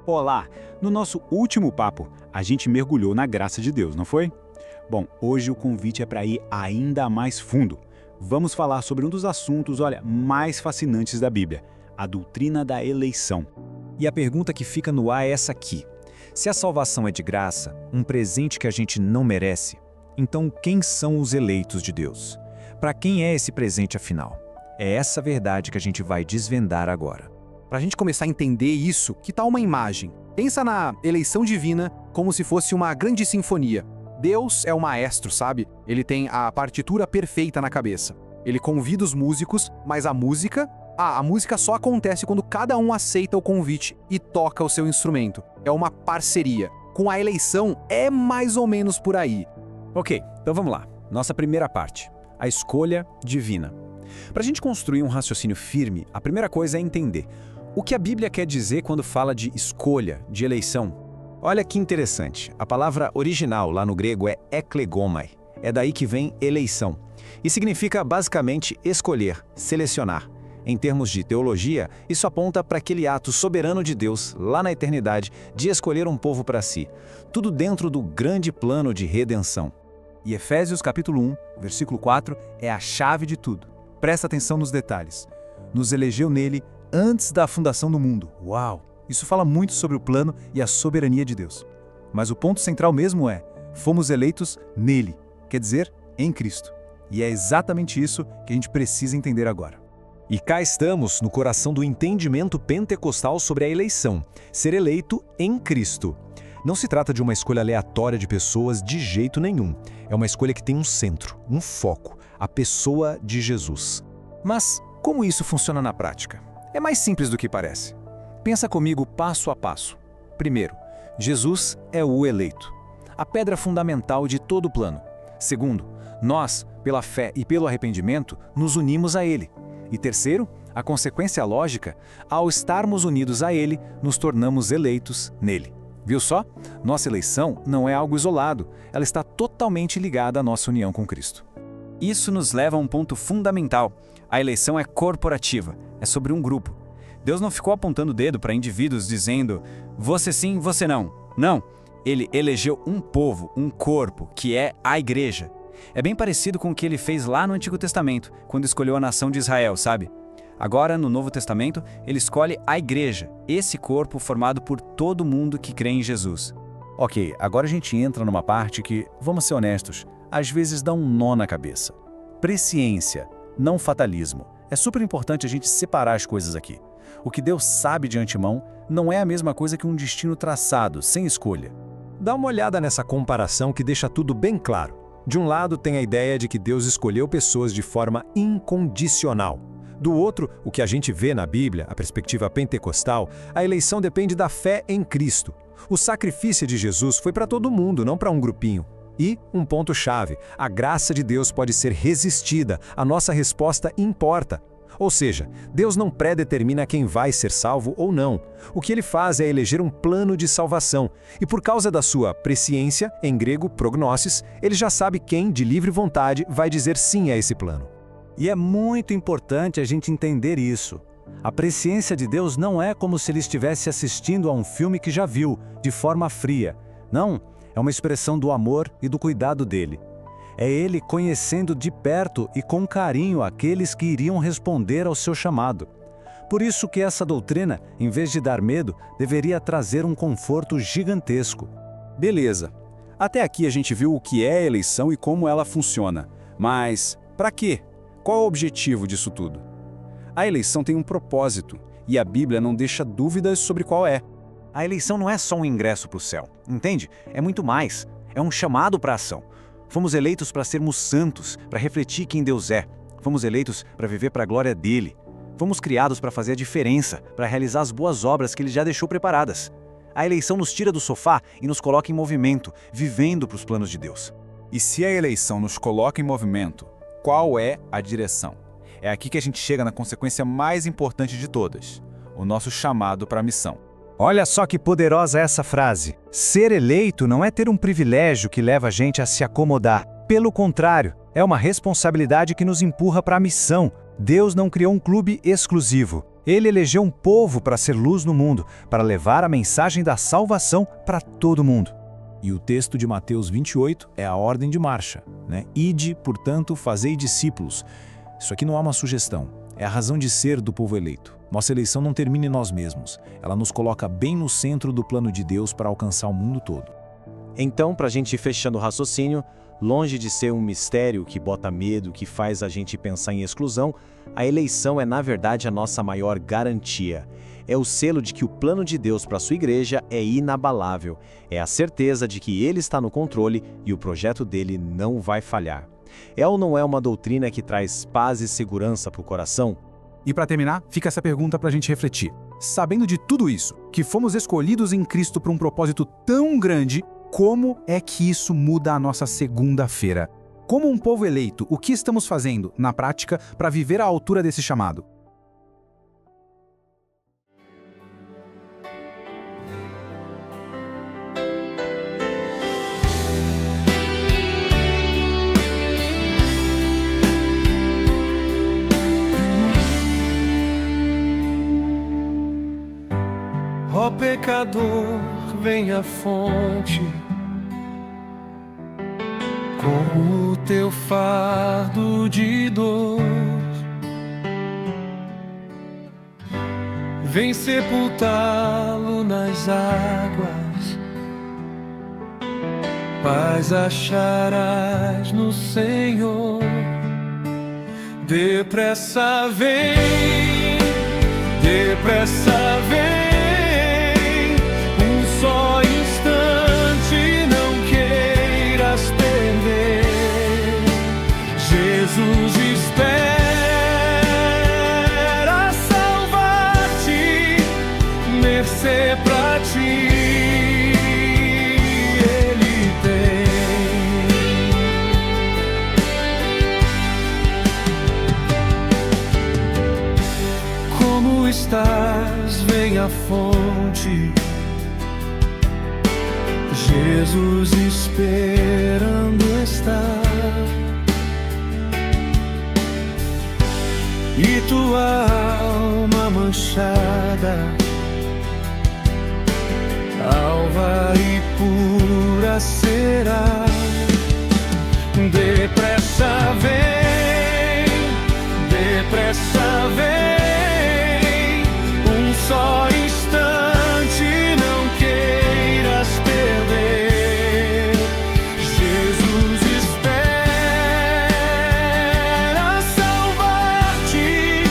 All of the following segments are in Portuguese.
Olá! No nosso último papo, a gente mergulhou na graça de Deus, não foi? Bom, hoje o convite é para ir ainda mais fundo. Vamos falar sobre um dos assuntos, mais fascinantes da Bíblia, a doutrina da eleição. E a pergunta que fica no ar é essa aqui. Se a salvação é de graça, um presente que a gente não merece, então quem são os eleitos de Deus? Para quem é esse presente afinal? É essa verdade que a gente vai desvendar agora. Para a gente começar a entender isso, que tal uma imagem? Pensa na eleição divina como se fosse uma grande sinfonia. Deus é o maestro, sabe? Ele tem a partitura perfeita na cabeça. Ele convida os músicos, mas a música só acontece quando cada um aceita o convite e toca o seu instrumento. É uma parceria. Com a eleição, é mais ou menos por aí. Ok, então vamos lá. Nossa primeira parte, a escolha divina. Para a gente construir um raciocínio firme, a primeira coisa é entender o que a Bíblia quer dizer quando fala de escolha, de eleição. Olha que interessante, a palavra original lá no grego é eklegomai, é daí que vem eleição, e significa basicamente escolher, selecionar. Em termos de teologia, isso aponta para aquele ato soberano de Deus, lá na eternidade, de escolher um povo para si, tudo dentro do grande plano de redenção. E Efésios capítulo 1, versículo 4, é a chave de tudo. Presta atenção nos detalhes. Nos elegeu nele antes da fundação do mundo. Uau! Isso fala muito sobre o plano e a soberania de Deus. Mas o ponto central mesmo é, fomos eleitos nele, quer dizer, em Cristo. E é exatamente isso que a gente precisa entender agora. E cá estamos no coração do entendimento pentecostal sobre a eleição, ser eleito em Cristo. Não se trata de uma escolha aleatória de pessoas de jeito nenhum. É uma escolha que tem um centro, um foco, a pessoa de Jesus. Mas como isso funciona na prática? É mais simples do que parece. Pensa comigo passo a passo. Primeiro, Jesus é o eleito, a pedra fundamental de todo o plano. Segundo, nós, pela fé e pelo arrependimento, nos unimos a Ele. E terceiro, a consequência lógica, ao estarmos unidos a Ele, nos tornamos eleitos nele. Viu só? Nossa eleição não é algo isolado, ela está totalmente ligada à nossa união com Cristo. Isso nos leva a um ponto fundamental. A eleição é corporativa, é sobre um grupo. Deus não ficou apontando o dedo para indivíduos dizendo, você sim, você não. Não, Ele elegeu um povo, um corpo, que é a igreja. É bem parecido com o que Ele fez lá no Antigo Testamento, quando escolheu a nação de Israel, sabe? Agora, no Novo Testamento, Ele escolhe a igreja, esse corpo formado por todo mundo que crê em Jesus. Ok, agora a gente entra numa parte que, vamos ser honestos, às vezes dá um nó na cabeça. Presciência, não fatalismo. É super importante a gente separar as coisas aqui. O que Deus sabe de antemão não é a mesma coisa que um destino traçado, sem escolha. Dá uma olhada nessa comparação que deixa tudo bem claro. De um lado tem a ideia de que Deus escolheu pessoas de forma incondicional. Do outro, o que a gente vê na Bíblia, a perspectiva pentecostal, a eleição depende da fé em Cristo. O sacrifício de Jesus foi para todo mundo, não para um grupinho. E, um ponto-chave, a graça de Deus pode ser resistida, a nossa resposta importa. Ou seja, Deus não predetermina quem vai ser salvo ou não. O que Ele faz é eleger um plano de salvação. E por causa da sua presciência, em grego prognosis, Ele já sabe quem, de livre vontade, vai dizer sim a esse plano. E é muito importante a gente entender isso. A presciência de Deus não é como se Ele estivesse assistindo a um filme que já viu, de forma fria. Não, é uma expressão do amor e do cuidado dele. É Ele conhecendo de perto e com carinho aqueles que iriam responder ao seu chamado. Por isso que essa doutrina, em vez de dar medo, deveria trazer um conforto gigantesco. Beleza. Até aqui a gente viu o que é a eleição e como ela funciona. Mas, para quê? Qual é o objetivo disso tudo? A eleição tem um propósito, e a Bíblia não deixa dúvidas sobre qual é. A eleição não é só um ingresso para o céu, entende? É muito mais. É um chamado para a ação. Fomos eleitos para sermos santos, para refletir quem Deus é. Fomos eleitos para viver para a glória dele. Fomos criados para fazer a diferença, para realizar as boas obras que Ele já deixou preparadas. A eleição nos tira do sofá e nos coloca em movimento, vivendo para os planos de Deus. E se a eleição nos coloca em movimento, qual é a direção? É aqui que a gente chega na consequência mais importante de todas, o nosso chamado para a missão. Olha só que poderosa essa frase. Ser eleito não é ter um privilégio que leva a gente a se acomodar. Pelo contrário, é uma responsabilidade que nos empurra para a missão. Deus não criou um clube exclusivo. Ele elegeu um povo para ser luz no mundo, para levar a mensagem da salvação para todo mundo. E o texto de Mateus 28 é a ordem de marcha, né? Ide, portanto, fazei discípulos. Isso aqui não é uma sugestão, é a razão de ser do povo eleito. Nossa eleição não termina em nós mesmos, ela nos coloca bem no centro do plano de Deus para alcançar o mundo todo. Então, para a gente ir fechando o raciocínio, longe de ser um mistério que bota medo, que faz a gente pensar em exclusão, a eleição é, na verdade, a nossa maior garantia. É o selo de que o plano de Deus para a sua igreja é inabalável. É a certeza de que Ele está no controle e o projeto dele não vai falhar. É ou não é uma doutrina que traz paz e segurança para o coração? E para terminar, fica essa pergunta para a gente refletir. Sabendo de tudo isso, que fomos escolhidos em Cristo para um propósito tão grande, como é que isso muda a nossa segunda-feira? Como um povo eleito, o que estamos fazendo, na prática, para viver à altura desse chamado? Ó pecador, vem à fonte, com o teu fardo de dor. Vem sepultá-lo nas águas, paz acharás no Senhor. Depressa vem, depressa vem. Só instante não queiras perder. Jesus espera salvar-te, mercê pra ti Ele tem. Como estás? Vem à fonte. Jesus esperando está, e tua alma manchada, alva e pura será. Depressa vem, depressa vem, um só instante não queiras perder. Jesus espera salvar-te,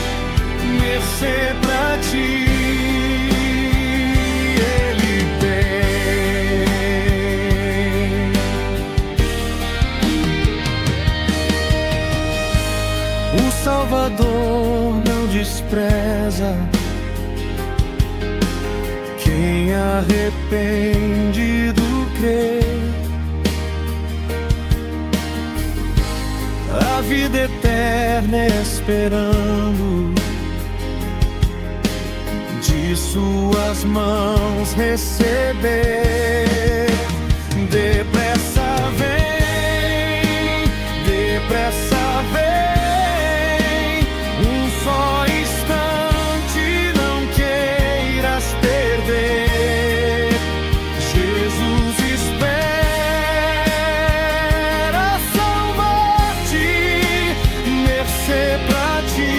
mercê pra ti Ele tem. O Salvador não despreza quem arrependido crê. A vida eterna esperando, de suas mãos receber. Depressa vem, depressa vem, um só instante não queiras perder. Jesus espera salvar-te, mercê pra ti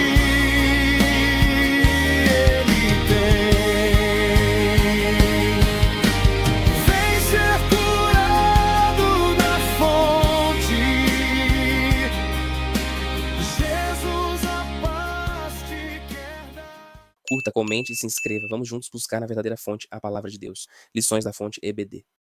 Ele tem. Vem ser curado na fonte, Jesus a paz te quer dar. Curta, comente e se inscreva. Vamos juntos buscar na verdadeira fonte a palavra de Deus. Lições da Fonte EBD.